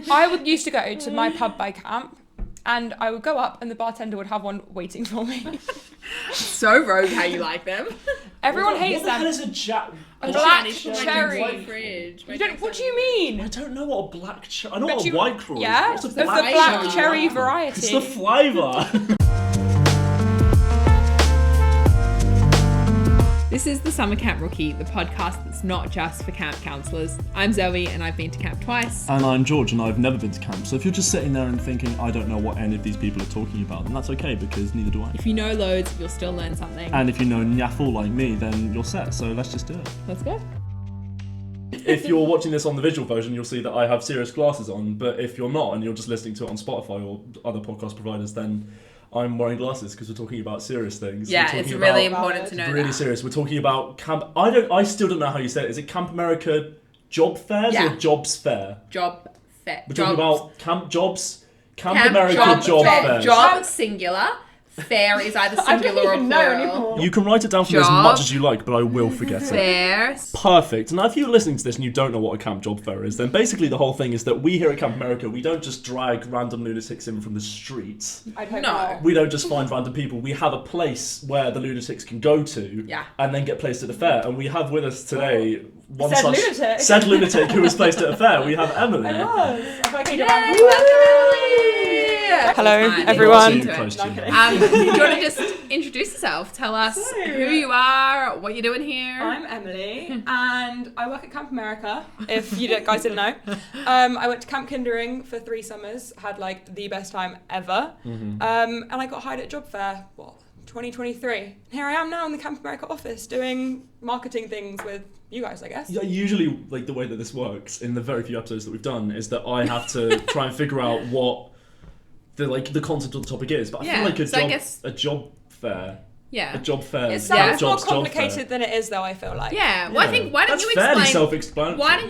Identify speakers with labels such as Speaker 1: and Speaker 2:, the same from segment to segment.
Speaker 1: I used to go to my pub by camp, and I would go up and the bartender would have one waiting for me.
Speaker 2: So rogue how you like them.
Speaker 1: Everyone hates
Speaker 3: them. What the hell is
Speaker 1: a black
Speaker 2: cherry?
Speaker 1: What do you mean?
Speaker 3: I don't know what a black cherry... I know what a White Claw is.
Speaker 1: Yeah,
Speaker 3: What's
Speaker 1: of the black cherry variety.
Speaker 3: It's the flavour.
Speaker 2: This is the Summer Camp Rookie, the podcast that's not just for camp counsellors. I'm Zoe and I've been to camp twice.
Speaker 3: And I'm George and I've never been to camp. So if you're just sitting there and thinking, I don't know what any of these people are talking about, then that's okay because neither do I.
Speaker 2: If you know loads, you'll still learn something.
Speaker 3: And if you know Nyaffle like me, then you're set. So let's just do it.
Speaker 2: Let's go.
Speaker 3: If you're watching this on the visual version, you'll see that I have serious glasses on. But if you're not and you're just listening to it on Spotify or other podcast providers, then I'm wearing glasses because we're talking about serious things.
Speaker 2: Yeah, it's really important to know
Speaker 3: really
Speaker 2: that.
Speaker 3: serious. We're talking about camp. I still don't know how you say it. Is it Camp America job fairs or jobs fair?
Speaker 2: Job fair.
Speaker 3: We're talking about camp jobs. Camp America job fairs.
Speaker 2: Job singular. Fair is either singular or plural.
Speaker 3: You can write it down for me as much as you like, but I will forget it.
Speaker 2: Fair.
Speaker 3: Perfect. Now, if you're listening to this and you don't know what a camp job fair is, then basically the whole thing is that we here at Camp America, we don't just drag random lunatics in from the streets.
Speaker 2: No.
Speaker 3: We don't just find random people. We have a place where the lunatics can go to and then get placed at a fair. And we have with us today said lunatic who was placed at a fair. We have Emily.
Speaker 1: Hello, everyone.
Speaker 2: Do you want to just introduce yourself? Tell us who you are, what you're doing here.
Speaker 1: I'm Emily, and I work at Camp America, if you guys didn't know. I went to Camp Kindering for 3 summers, had like the best time ever, and I got hired at job fair, 2023. Here I am now in the Camp America office doing marketing things with you guys, I guess.
Speaker 3: Yeah, usually, like the way that this works in the very few episodes that we've done is that I have to try and figure out what the content of the topic is, but I feel like a job fair.
Speaker 2: Yeah.
Speaker 3: A job fair.
Speaker 1: It sounds more complicated than it is, though, I feel like.
Speaker 2: Yeah. Well, I think, why don't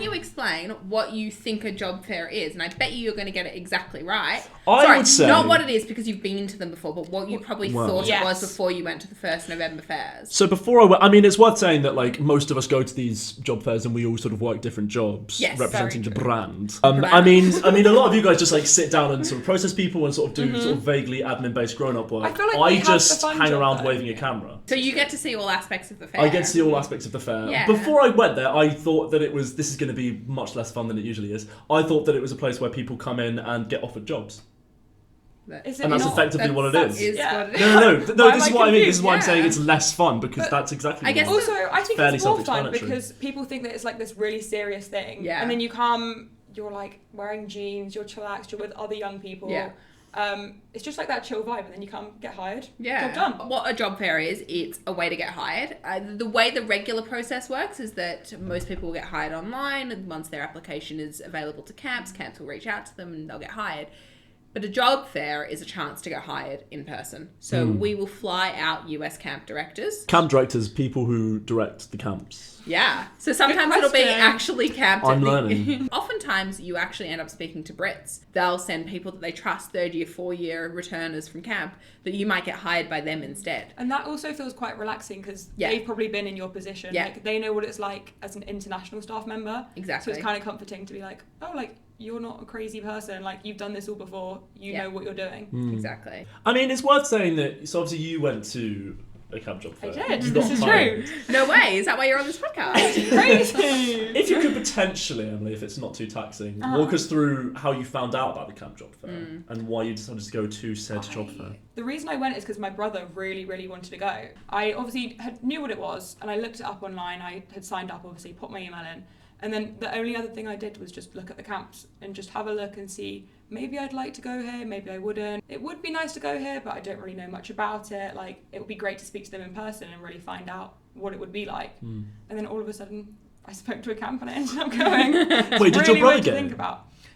Speaker 2: you explain what you think a job fair is? And I bet you're going to get it exactly right.
Speaker 3: I would say...
Speaker 2: not what it is because you've been to them before, but what you probably thought it was before you went to the first November fairs.
Speaker 3: So before I went... I mean, it's worth saying that, like, most of us go to these job fairs and we all sort of work different jobs representing the brand. I mean, a lot of you guys just, like, sit down and sort of process people and sort of do sort of vaguely admin-based grown-up work.
Speaker 1: I feel like
Speaker 3: I just hang around waving a camera.
Speaker 2: So you get to see all aspects of the fair.
Speaker 3: I get to see all aspects of the fair.
Speaker 2: Yeah.
Speaker 3: Before I went there, I thought that this is going to be much less fun than it usually is. I thought that it was a place where people come in and get offered jobs. And that's effectively what it is. No, this is what I mean. This is why I'm saying it's less fun, because that's exactly what
Speaker 2: I guess.
Speaker 1: Also, I think it's more fun because people think that it's like this really serious thing. Yeah. And then you come, you're like wearing jeans, you're chillaxed, you're with other young people. Yeah. It's just like that chill vibe, and then you come get hired.
Speaker 2: Yeah. Job done. What a job fair is, it's a way to get hired. The way the regular process works is that most people will get hired online, and once their application is available to camps will reach out to them and they'll get hired. But a job fair is a chance to get hired in person. So we will fly out US camp directors.
Speaker 3: Camp directors, people who direct the camps.
Speaker 2: Yeah. So sometimes it'll be actually camped.
Speaker 3: I'm learning.
Speaker 2: Oftentimes you actually end up speaking to Brits. They'll send people that they trust, 3rd year, 4-year returners from camp, that you might get hired by them instead.
Speaker 1: And that also feels quite relaxing because they've probably been in your position. Yeah. Like, they know what it's like as an international staff member.
Speaker 2: Exactly.
Speaker 1: So it's kind of comforting to be like, oh, like, you're not a crazy person. Like, you've done this all before. You know what you're doing.
Speaker 2: Exactly.
Speaker 3: I mean, it's worth saying that, so obviously you went to a camp job fair.
Speaker 1: I did. This is true.
Speaker 2: No way. Is that why you're on this podcast?
Speaker 1: Crazy.
Speaker 3: If you could potentially, Emily, if it's not too taxing, walk us through how you found out about the camp job fair and why you decided to go to said job fair.
Speaker 1: The reason I went is because my brother really, really wanted to go. I obviously knew what it was, and I looked it up online. I had signed up, obviously, put my email in. And then the only other thing I did was just look at the camps and just have a look and see, maybe I'd like to go here, maybe I wouldn't. It would be nice to go here, but I don't really know much about it. Like, it would be great to speak to them in person and really find out what it would be like. And then all of a sudden, I spoke to a camp and I ended up going.
Speaker 3: Wait, did your brother get it?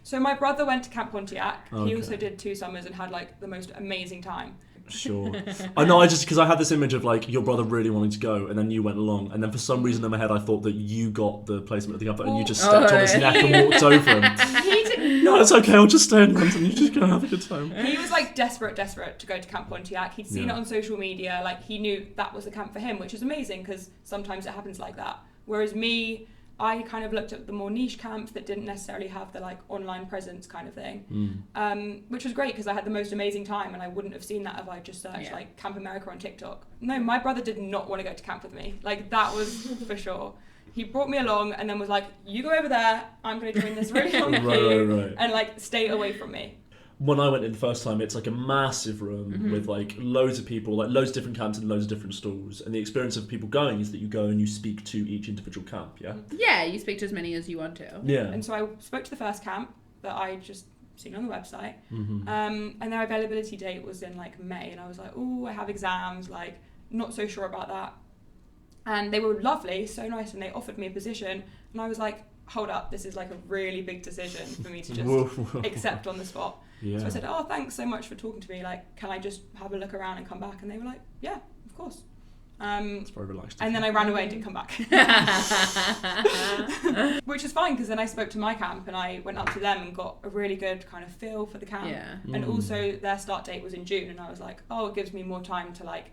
Speaker 1: So my brother went to Camp Pontiac. Okay. He also did 2 summers and had like the most amazing time.
Speaker 3: Sure. I know, because I had this image of like your brother really wanting to go and then you went along, and then for some reason in my head I thought that you got the placement at the upper and you just stepped on his neck and walked over him.
Speaker 1: He did not.
Speaker 3: No, it's okay, I'll just stay in London, you're just going to have a good time.
Speaker 1: He was like desperate to go to Camp Pontiac. He'd seen it on social media, like he knew that was the camp for him, which is amazing because sometimes it happens like that. Whereas me, I kind of looked at the more niche camps that didn't necessarily have the like online presence kind of thing, which was great because I had the most amazing time, and I wouldn't have seen that if I just searched like Camp America on TikTok. No, my brother did not want to go to camp with me. Like that was for sure. He brought me along and then was like, you go over there, I'm going to join this really long queue and like stay away from me.
Speaker 3: When I went in the first time, it's like a massive room with like loads of people, like loads of different camps and loads of different stalls. And the experience of people going is that you go and you speak to each individual camp, yeah?
Speaker 2: Yeah, you speak to as many as you want to.
Speaker 3: Yeah.
Speaker 1: And so I spoke to the first camp that I just seen on the website. And their availability date was in like May. And I was like, oh, I have exams, like not so sure about that. And they were lovely, so nice, and they offered me a position. And I was like, hold up, this is like a really big decision for me to just accept on the spot. Yeah. So I said, oh, thanks so much for talking to me. Like, can I just have a look around and come back? And they were like, yeah, of course.
Speaker 3: It's very relaxed.
Speaker 1: And then I ran away and didn't come back. Which is fine, because then I spoke to my camp and I went up to them and got a really good kind of feel for the camp.
Speaker 2: Yeah.
Speaker 1: And also their start date was in June, and I was like, oh, it gives me more time to like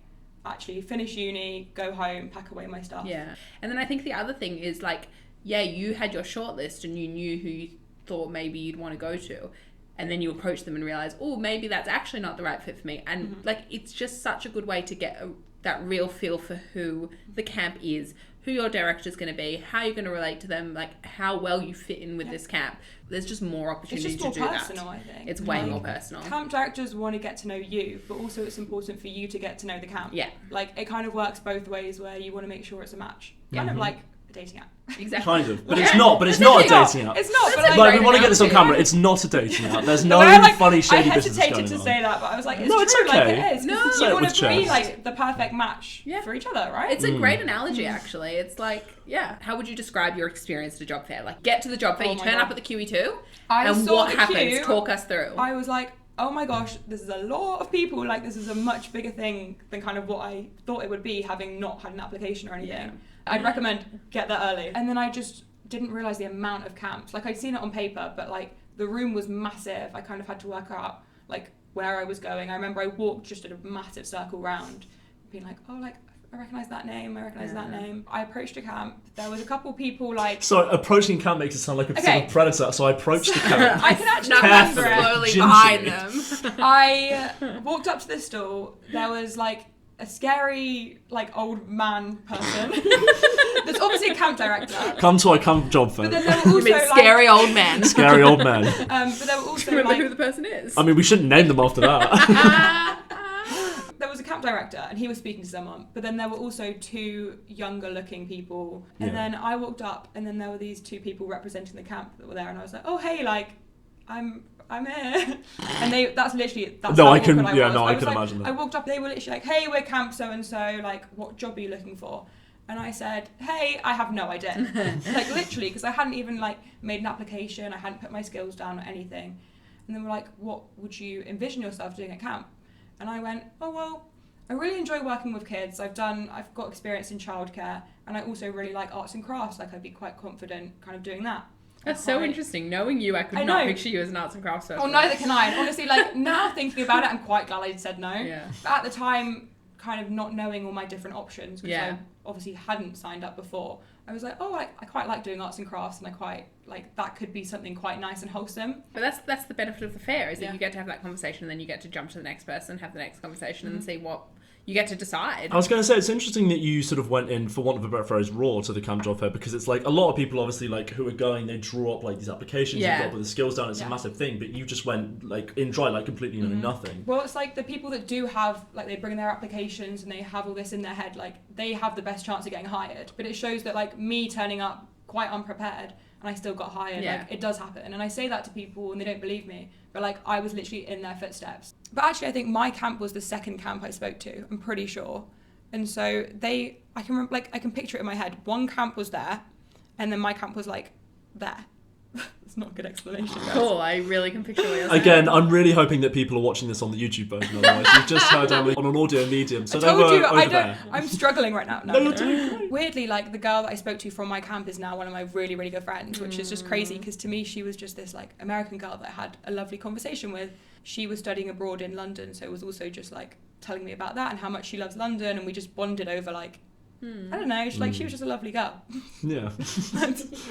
Speaker 1: actually finish uni, go home, pack away my stuff.
Speaker 2: Yeah. And then I think the other thing is like, yeah, you had your shortlist and you knew who you thought maybe you'd want to go to. And then you approach them and realize, oh, maybe that's actually not the right fit for me. And like, it's just such a good way to get that real feel for who the camp is, who your director's going to be, how you're going to relate to them, like how well you fit in with this camp. There's just more opportunity to do that.
Speaker 1: It's just more personal, I think.
Speaker 2: It's way more personal.
Speaker 1: Camp directors want to get to know you, but also it's important for you to get to know the camp.
Speaker 2: Yeah.
Speaker 1: Like, it kind of works both ways, where you want to make sure it's a match. Kind of like a dating app.
Speaker 2: Exactly.
Speaker 3: Kind of. But it's not a dating app.
Speaker 1: It's not.
Speaker 3: But like, we want to get this on camera. It's not a dating app. There's no funny, shady business going on.
Speaker 1: I hesitated to say that, but I was like, it's
Speaker 3: no,
Speaker 1: true.
Speaker 3: It's okay.
Speaker 1: Like, it is.
Speaker 2: No.
Speaker 1: You want to be like the perfect match for each other, right?
Speaker 2: It's a great analogy, actually. It's like, yeah. How would you describe your experience at a job fair? Like, get to the job fair, you turn up at the QE2, and what happens? Talk us through.
Speaker 1: I was like, oh my gosh, this is a lot of people. Like, this is a much bigger thing than kind of what I thought it would be, having not had an application or anything. Yeah. I'd recommend get there early. And then I just didn't realise the amount of camps. Like, I'd seen it on paper, but like the room was massive. I kind of had to work out like where I was going. I remember I walked just at a massive circle round, being like, oh, like I recognise that name, I recognise that name. I approached a camp. There was a couple people like...
Speaker 3: So approaching camp makes it sound like a sort of predator, so I approached the camp.
Speaker 1: I can actually remember
Speaker 2: slowly behind them.
Speaker 1: I walked up to this stall. There was like a scary like old man person. There's obviously a camp director.
Speaker 3: Come to our camp job fair.
Speaker 1: But then there were also,
Speaker 2: you mean scary old man.
Speaker 3: Scary old man.
Speaker 1: But there were also
Speaker 2: remember who the person is.
Speaker 3: I mean, we shouldn't name them after that.
Speaker 1: There was a camp director and he was speaking to someone, but then there were also two younger looking people, and then I walked up and then there were these two people representing the camp that were there, and I was like, oh hey, like I'm here. And that's
Speaker 3: no, I can imagine that.
Speaker 1: I walked up, they were literally like, hey, we're camp so and so, like what job are you looking for? And I said, hey, I have no idea. Like literally, because I hadn't even like made an application, I hadn't put my skills down or anything. And then we're like, what would you envision yourself doing at camp? And I went, oh well, I really enjoy working with kids. I've got experience in childcare, and I also really like arts and crafts. Like, I'd be quite confident kind of doing that.
Speaker 2: That's so interesting. Knowing you, I could not picture you as an arts and crafts person.
Speaker 1: Oh, neither can I. And honestly, like, now thinking about it, I'm quite glad I said no.
Speaker 2: Yeah.
Speaker 1: But at the time, kind of not knowing all my different options, because I obviously hadn't signed up before, I was like, oh, I quite like doing arts and crafts, and I quite, like, that could be something quite nice and wholesome.
Speaker 2: But that's the benefit of the fair, is that you get to have that conversation, and then you get to jump to the next person, have the next conversation, and see what... You get to decide.
Speaker 3: I was going to say, it's interesting that you sort of went in, for want of a better phrase, raw to the camp job fair, because it's like a lot of people obviously like who are going, they draw up like these applications, you got with the skills down, it's a massive thing, but you just went like in dry, like completely knowing nothing.
Speaker 1: Well, it's like the people that do have, like they bring their applications and they have all this in their head, like they have the best chance of getting hired. But it shows that like me turning up quite unprepared and I still got hired, like it does happen. And I say that to people and they don't believe me, but like I was literally in their footsteps. But actually I think my camp was the second camp I spoke to, I'm pretty sure. And so I can picture it in my head. One camp was there, and then my camp was like there. It's not a good explanation, guys.
Speaker 2: Cool, I really can picture what you're saying.
Speaker 3: Again, I'm really hoping that people are watching this on the YouTube version, otherwise you've just heard Emily on an audio medium. So
Speaker 1: I'm struggling right now.
Speaker 3: No, you're doing great.
Speaker 1: Weirdly, like the girl that I spoke to from my camp is now one of my really, really good friends, which is just crazy because to me she was just this like American girl that I had a lovely conversation with. She was studying abroad in London, so it was also just like telling me about that and how much she loves London, and we just bonded over like I don't know. She was just a lovely girl.
Speaker 3: Yeah.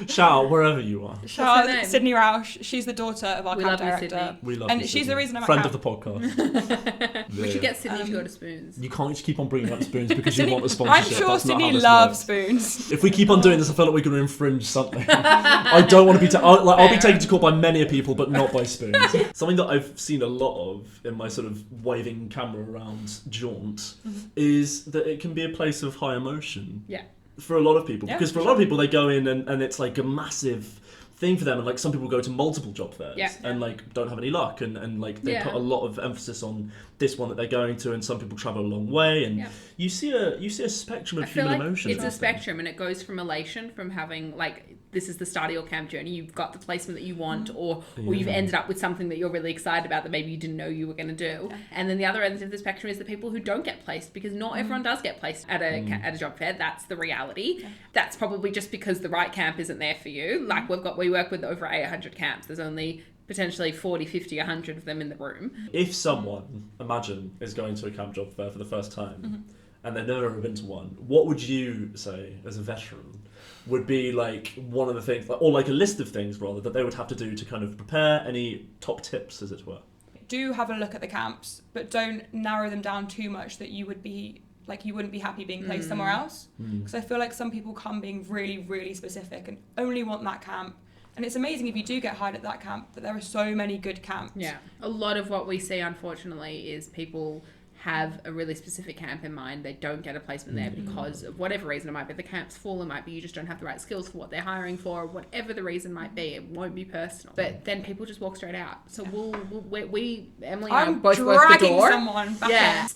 Speaker 3: Shout out wherever you are.
Speaker 1: Shout out Sydney Rausch. She's the daughter of our camp director.
Speaker 3: We love
Speaker 1: and
Speaker 3: you,
Speaker 1: she's
Speaker 3: Sydney.
Speaker 1: the reason I'm
Speaker 3: friend
Speaker 1: at
Speaker 3: of the podcast.
Speaker 2: We should get Sydney to go to Spoons.
Speaker 3: You can't just keep on bringing up Spoons because
Speaker 1: Sydney,
Speaker 3: you want a sponsorship.
Speaker 1: I'm sure
Speaker 3: That's
Speaker 1: Sydney
Speaker 3: not
Speaker 1: loves Spoons.
Speaker 3: If we keep on doing this, I feel like we're going to infringe something. I don't want to be. I'll be taken to court by many people, but not by Spoons. Something that I've seen a lot of in my sort of waving camera around jaunt is that it can be a place of high emotion.
Speaker 2: Yeah.
Speaker 3: For a lot of people, because for a lot of people they go in and it's like a massive thing for them, and like some people go to multiple job fairs and like don't have any luck, and like they put a lot of emphasis on this one that they're going to, and some people travel a long way, and you see a spectrum of human emotions.
Speaker 2: It's a spectrum, and it goes from elation, from having like this is the start of your camp journey, you've got the placement that you want, or you've ended up with something that you're really excited about that maybe you didn't know you were going to do. And then the other end of the spectrum is the people who don't get placed, because not everyone does get placed at a job fair. That's the reality. That's probably just because the right camp isn't there for you. Like we work with over 800 camps. There's only potentially 40, 50, 100 of them in the room.
Speaker 3: If someone, imagine, is going to a camp job fair for the first time and they've never ever been to one, what would you say as a veteran would be like one of the things, or like a list of things rather, that they would have to do to kind of prepare? Any top tips, as it were?
Speaker 1: Do have a look at the camps, but don't narrow them down too much that you wouldn't be happy being placed somewhere else. Because I feel like some people come being really, really specific and only want that camp. And it's amazing if you do get hired at that camp, but there are so many good camps.
Speaker 2: Yeah. A lot of what we see, unfortunately, is people have a really specific camp in mind. They don't get a placement there because of whatever reason. It might be the camp's full, it might be you just don't have the right skills for what they're hiring for, whatever the reason might be. It won't be personal. But then people just walk straight out. So we Emily and I both work the door.
Speaker 1: Someone back in.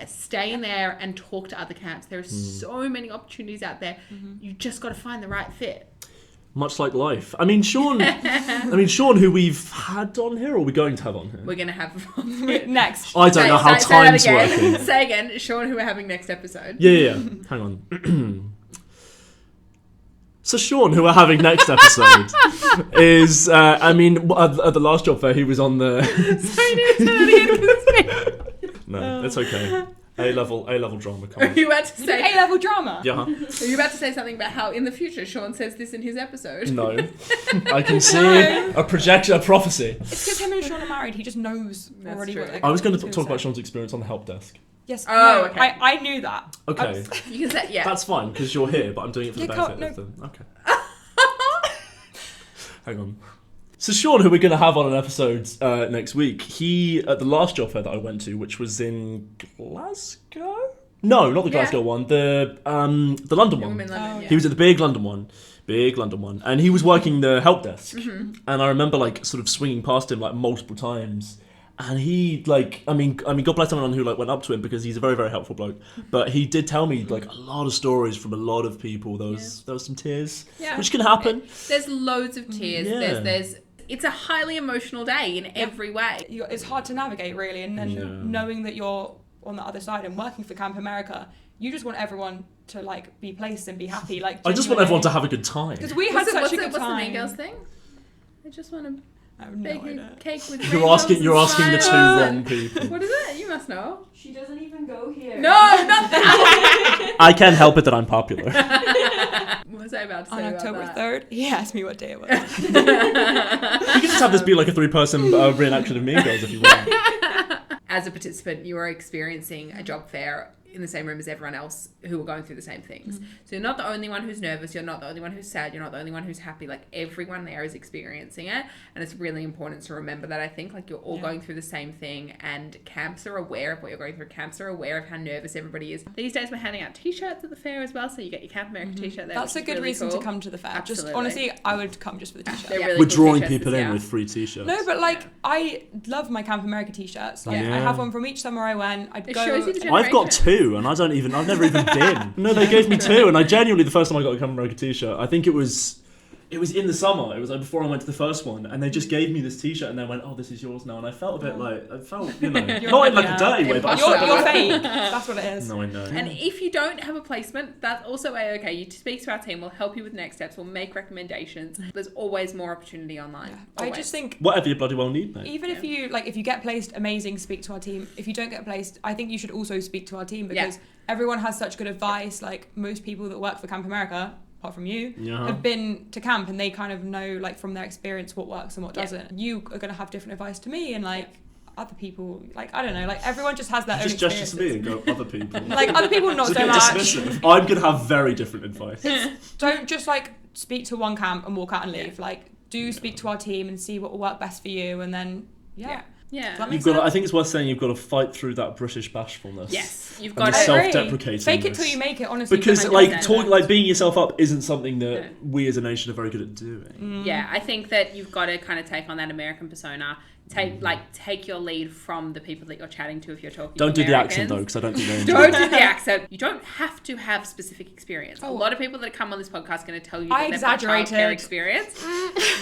Speaker 2: Stay in there and talk to other camps. There are so many opportunities out there. You just got to find the right fit.
Speaker 3: Much like life. I mean, Sean, who we've had on here, or are we going to have on here?
Speaker 2: We're going to have
Speaker 1: next.
Speaker 3: I don't know how time's working.
Speaker 2: Say again, Sean, who we're having next episode.
Speaker 3: Yeah. Hang on. So Sean, who we're having next episode, is, at the last job fair, he was on the... No, it's okay. A-level drama. Come on.
Speaker 2: Are you about to say
Speaker 1: A-level drama?
Speaker 3: Yeah.
Speaker 2: Are you about to say something about how in the future Sean says this in his episode?
Speaker 3: No. I can see a projection, a prophecy.
Speaker 1: It's because him and Sean are married. He just knows already what they're
Speaker 3: I was going to talk about Sean's experience on the help desk.
Speaker 1: Yes.
Speaker 2: Okay.
Speaker 1: I knew that.
Speaker 3: Okay.
Speaker 2: You can say,
Speaker 3: That's fine, because you're here, but I'm doing it for the benefit of them. Okay. Hang on. So Sean, who we're going to have on an episode next week, he, at the last job fair that I went to, which was in Glasgow? No, not the Glasgow one, the London one.
Speaker 2: London,
Speaker 3: He was at the big London one, and he was working the help desk. And I remember like sort of swinging past him like multiple times. And he, like, I mean, God bless everyone who like went up to him, because he's a very, very helpful bloke. But he did tell me like a lot of stories from a lot of people. There was some tears, which can happen.
Speaker 2: There's loads of tears. Yeah. It's a highly emotional day in every way.
Speaker 1: It's hard to navigate, really, and then knowing that you're on the other side and working for Camp America, you just want everyone to like be placed and be happy. Like,
Speaker 3: I just want everyone to have a good time.
Speaker 1: Because we had such a good time.
Speaker 2: What's the main girls thing? I just want to.
Speaker 1: I have no idea.
Speaker 2: Cake with
Speaker 3: you're asking the two wrong people.
Speaker 2: What is it? You must know.
Speaker 4: She doesn't even go here.
Speaker 2: No, not that.
Speaker 3: I can't help it that I'm popular.
Speaker 2: What was I about to say
Speaker 1: on October 3rd? He asked me what day it was.
Speaker 3: You can just have this be like a 3-person reenaction of Mean Girls if you want.
Speaker 2: As a participant, you are experiencing a job fair in the same room as everyone else who are going through the same things. So you're not the only one who's nervous, you're not the only one who's sad, you're not the only one who's happy. Like, everyone there is experiencing it, and it's really important to remember that. I think like you're all going through the same thing, and camps are aware of what you're going through. Camps are aware of how nervous everybody is. These days we're handing out t-shirts at the fair as well, so you get your Camp America t-shirt there.
Speaker 1: That's a good reason to come to the fair.
Speaker 2: Absolutely.
Speaker 1: Just honestly, I would come just for the t-shirt.
Speaker 2: Really
Speaker 3: We're
Speaker 2: cool
Speaker 3: drawing
Speaker 2: t-shirts
Speaker 3: people in with free t-shirts.
Speaker 1: No, but like, I love my Camp America t-shirts. Like, I have one from each summer I went.
Speaker 2: It shows you the generation.
Speaker 3: I've got 2, and I've never even been. No, they gave me 2, and I genuinely, the first time I got a Camp America t-shirt, I think it was it was in the summer. It was like before I went to the first one, and they just gave me this T-shirt, and they went, "Oh, this is yours now." And I felt a bit like not in like a dirty way, but
Speaker 1: you're fake. That's what it is.
Speaker 3: No, I know.
Speaker 2: And if you don't have a placement, that's also okay. You speak to our team. We'll help you with next steps. We'll make recommendations. There's always more opportunity online.
Speaker 1: Yeah. I just think
Speaker 3: whatever you bloody well need, mate.
Speaker 1: Even if you get placed, amazing. Speak to our team. If you don't get placed, I think you should also speak to our team because everyone has such good advice. Like most people that work for Camp America, apart from you, have been to camp and they kind of know like from their experience what works and what doesn't. You are going to have different advice to me and like other people, like I don't know, like everyone just has their own experiences.
Speaker 3: Just gesture to me and go other people.
Speaker 1: Like other people not so much.
Speaker 3: Dismissive. I'm going to have very different advice.
Speaker 1: Don't just like speak to one camp and walk out and leave. Like do speak to our team and see what will work best for you and then
Speaker 3: I think it's worth saying you've got to fight through that British bashfulness.
Speaker 2: Yes, you've got to
Speaker 3: self-deprecating.
Speaker 1: Fake it till you make it, honestly.
Speaker 3: Because being yourself up isn't something that we as a nation are very good at doing.
Speaker 2: Yeah, I think that you've got to kind of take on that American persona. Take your lead from the people that you're chatting to if you're talking.
Speaker 3: Don't
Speaker 2: to
Speaker 3: do
Speaker 2: Americans.
Speaker 3: The accent though, because I don't think they enjoy
Speaker 2: Don't do the accent. You don't have to have specific experience. A lot of people that come on this podcast are going to tell you that they've got childcare experience.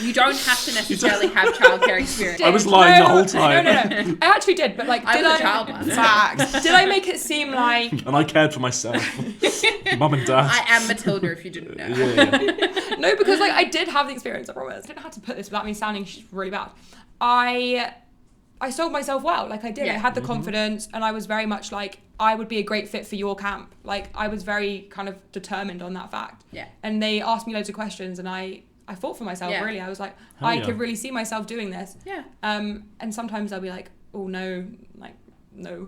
Speaker 2: You don't have to necessarily have childcare experience.
Speaker 3: I was lying the whole time.
Speaker 1: No. I actually did, but like,
Speaker 2: I was a child once.
Speaker 1: Facts. Did I make it seem like?
Speaker 3: And I cared for myself, mum and dad.
Speaker 2: I am Matilda, if you didn't know.
Speaker 3: Yeah.
Speaker 1: No, because like I did have the experience. I promise. I didn't have to put this without me sounding really bad. I sold myself well, like I did. I had the confidence and I was very much like, I would be a great fit for your camp. Like I was very kind of determined on that fact.
Speaker 2: Yeah.
Speaker 1: And they asked me loads of questions and I fought for myself, really. I was like, I could really see myself doing this.
Speaker 2: Yeah.
Speaker 1: And sometimes I'll be like, oh no, like, no,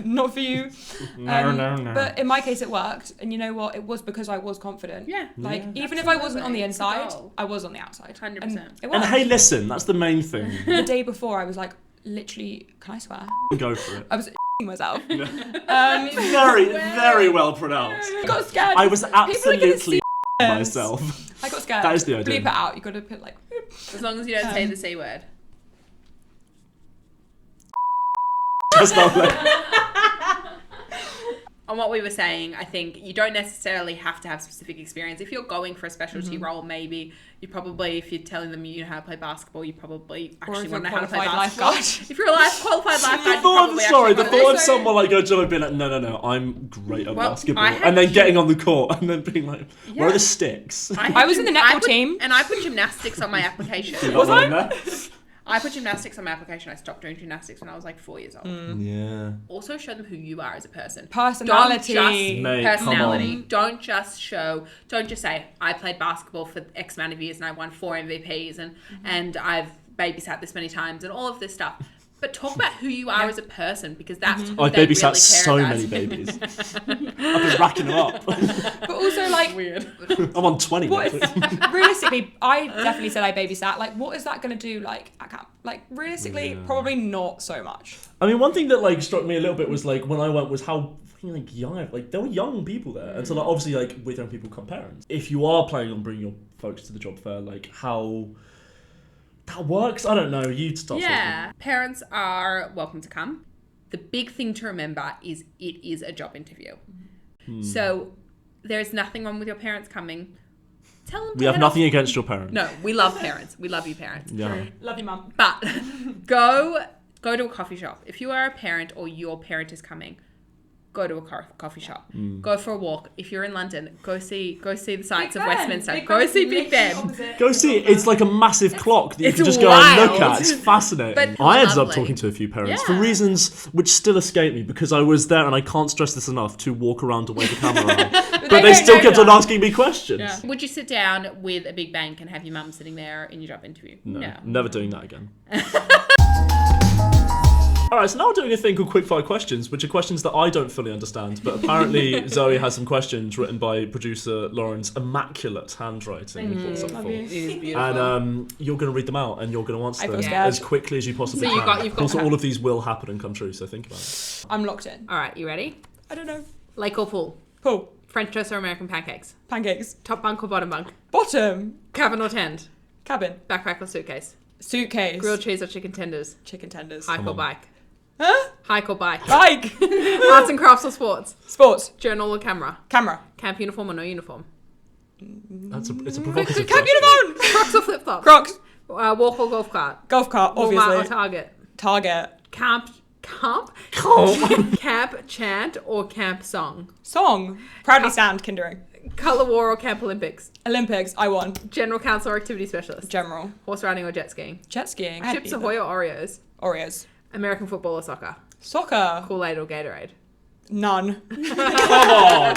Speaker 1: not for you.
Speaker 3: No.
Speaker 1: But in my case it worked. And you know what? It was because I was confident.
Speaker 2: Yeah.
Speaker 1: Like even if I wasn't on the inside, I was on the outside.
Speaker 2: 100%.
Speaker 3: And hey, listen, that's the main thing.
Speaker 1: The day before I was like, literally, can I swear?
Speaker 3: Go for it.
Speaker 1: I was myself.
Speaker 3: Very, very well pronounced.
Speaker 1: I got scared.
Speaker 3: I was absolutely myself.
Speaker 1: I got scared.
Speaker 3: That is the idea.
Speaker 1: Bleep it out. You got to put like.
Speaker 2: As long as you don't say the C word.
Speaker 3: Just not like.
Speaker 2: On what we were saying, I think you don't necessarily have to have specific experience. If you're going for a specialty role, maybe you probably, if you're telling them you know how to play basketball, you probably actually want to know how to play basketball. If you're a qualified lifeguard,
Speaker 3: the thought of someone like going to and being like, no, I'm great at basketball, and then getting on the court and then being like, where are the sticks?
Speaker 1: I was in the netball team,
Speaker 2: and I put gymnastics on my application.
Speaker 1: Was I?
Speaker 2: I put gymnastics on my application. I stopped doing gymnastics when I was like 4 years old.
Speaker 3: Yeah.
Speaker 2: Also show them who you are as a person.
Speaker 1: Personality.
Speaker 2: Don't just say, I played basketball for X amount of years and I won 4 MVPs and I've babysat this many times and all of this stuff. But talk about who you are as a person because that's who
Speaker 3: I've
Speaker 2: they
Speaker 3: babysat
Speaker 2: really
Speaker 3: so
Speaker 2: care
Speaker 3: many
Speaker 2: about.
Speaker 3: babies. I've been racking them up.
Speaker 1: But also like
Speaker 2: weird.
Speaker 3: I'm on 20.
Speaker 1: Realistically, I definitely said I babysat. Like, what is that going to do? Like, at camp? Like, realistically, probably not so much.
Speaker 3: I mean, one thing that like struck me a little bit was like when I went was how like young, like there were young people there, and so like obviously like with young people come parents. If you are planning on bringing your folks to the job fair, like how that works, I don't know. You'd start.
Speaker 2: Yeah, parents are welcome to come. The big thing to remember is it is a job interview. So there's nothing wrong with your parents coming. Tell them.
Speaker 3: We have nothing against your parents.
Speaker 2: No, we love parents. We love you, parents.
Speaker 3: Yeah.
Speaker 1: Love you, mum.
Speaker 2: But go to a coffee shop. If you are a parent or your parent is coming, go to a coffee shop. Go for a walk. If you're in London, go see the sights of Westminster. Go see Big Ben.
Speaker 3: Go see it. It's like a massive clock that you can just go and look at. It's fascinating.
Speaker 2: But
Speaker 3: I ended up talking to a few parents for reasons which still escape me because I was there and I can't stress this enough to walk around and wave the camera around. But they still kept on asking me questions.
Speaker 2: Yeah. Would you sit down with a big bank and have your mum sitting there in your job interview? No.
Speaker 3: Never doing that again. Alright, so now we're doing a thing called Quickfire questions, which are questions that I don't fully understand, but apparently Zoe has some questions written by producer Lauren's immaculate handwriting.
Speaker 1: It is
Speaker 2: beautiful.
Speaker 3: And you're going to read them out and you're going to answer them
Speaker 1: scared.
Speaker 3: as quickly as you possibly can.
Speaker 2: You've got
Speaker 3: also, all of these will happen and come true, so think about it.
Speaker 1: I'm locked in.
Speaker 2: Alright, you ready?
Speaker 1: I don't know.
Speaker 2: Lake or pool?
Speaker 1: Pool.
Speaker 2: French toast or American pancakes?
Speaker 1: Pancakes.
Speaker 2: Top bunk or bottom bunk?
Speaker 1: Bottom.
Speaker 2: Cabin or tent?
Speaker 1: Cabin.
Speaker 2: Backpack or suitcase?
Speaker 1: Suitcase.
Speaker 2: Grilled cheese or chicken tenders?
Speaker 1: Chicken tenders.
Speaker 2: Hike or bike?
Speaker 1: Huh?
Speaker 2: Hike or bike?
Speaker 1: Bike.
Speaker 2: Arts and crafts or sports?
Speaker 1: Sports.
Speaker 2: Journal or camera?
Speaker 1: Camera.
Speaker 2: Camp uniform or no uniform?
Speaker 3: It's a provocative
Speaker 1: Camp
Speaker 3: question.
Speaker 1: uniform.
Speaker 2: Crocs or flip-flops?
Speaker 1: Crocs.
Speaker 2: Walk or golf cart?
Speaker 1: Golf cart, obviously.
Speaker 2: Walmart or Target?
Speaker 1: Target.
Speaker 2: Camp, chant, or camp song?
Speaker 1: Song. Proudly stand, kindering.
Speaker 2: Colour war or Camp Olympics?
Speaker 1: Olympics, I won.
Speaker 2: General counsel or activity specialist?
Speaker 1: General.
Speaker 2: Horse riding or jet skiing?
Speaker 1: Jet skiing.
Speaker 2: Chips Ahoy or Oreos?
Speaker 1: Oreos.
Speaker 2: American football or soccer?
Speaker 1: Soccer.
Speaker 2: Kool-Aid or Gatorade?
Speaker 1: None.
Speaker 3: Come on.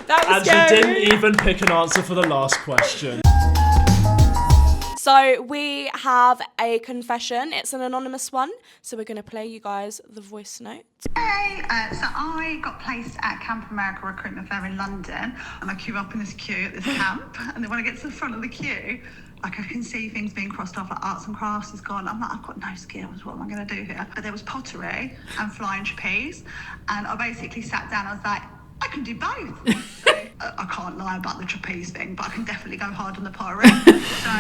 Speaker 1: That was
Speaker 3: and
Speaker 1: scary.
Speaker 3: she didn't even pick an answer for the last question.
Speaker 4: So we have a confession. It's an anonymous one. So we're going to play you guys the voice note.
Speaker 5: Hey, so I got placed at Camp America Recruitment Fair in London, and I queue up in this queue at this camp, and then when I get to the front of the queue, like I can see things being crossed off, like arts and crafts is gone. I'm like, I've got no skills, what am I going to do here? But there was pottery and flying trapeze, and I basically sat down, I was like, I can do both. So I can't lie about the trapeze thing, but I can definitely go hard on the pottery. So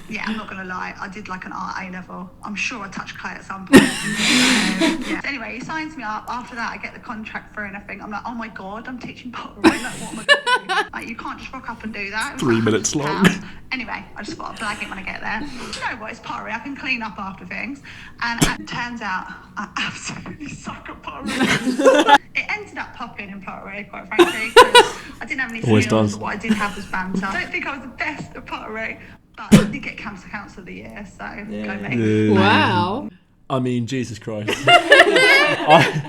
Speaker 5: yeah, I'm not gonna lie, I did like an art A level. I'm sure I touched clay at some point. Yeah. So anyway, he signs me up. After that, I get the contract through and everything. I'm like, oh my god, I'm teaching pottery. Like, what am I gonna do? Like, you can't just rock up and do that.
Speaker 3: 3 minutes long.
Speaker 5: Anyway, I just thought I'd blag it when I get there. You know what, it's pottery. I can clean up after things. And it turns out I absolutely suck at pottery. It ended up popping in pottery, quite frankly, because I didn't have any skills, but what I did have was banter. I don't think I was the best at pottery, but I did get Council of the Year, so go me.
Speaker 2: Wow.
Speaker 3: I mean, Jesus Christ.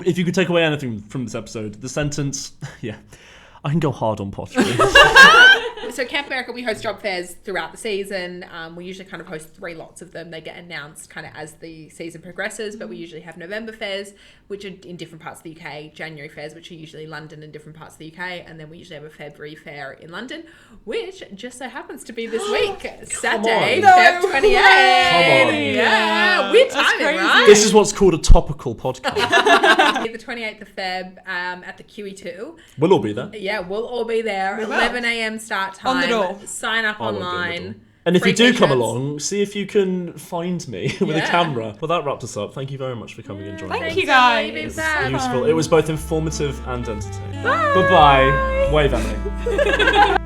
Speaker 3: If you could take away anything from this episode, the sentence, yeah, I can go hard on pottery.
Speaker 2: So Camp America, we host job fairs throughout the season. We usually kind of host 3 lots of them. They get announced kind of as the season progresses, but we usually have November fairs, which are in different parts of the UK, January fairs, which are usually London and different parts of the UK, and then we usually have a February fair in London, which just so happens to be this week, Saturday, Feb 28th.
Speaker 3: Come on.
Speaker 2: Yeah, we're timing, right?
Speaker 3: This is what's called a topical podcast.
Speaker 2: The 28th of Feb at the QE2.
Speaker 3: We'll all be there.
Speaker 2: Yeah, we'll all be there. 11 a.m. start time.
Speaker 1: On the door.
Speaker 2: Sign up online.
Speaker 3: And if you do come
Speaker 2: T-shirts.
Speaker 3: along, see if you can find me with a camera. Well, that wrapped us up. Thank you very much for coming and joining us.
Speaker 1: Thank you guys.
Speaker 2: It was
Speaker 3: Useful. It was both informative and entertaining. Bye-bye. Wave at me.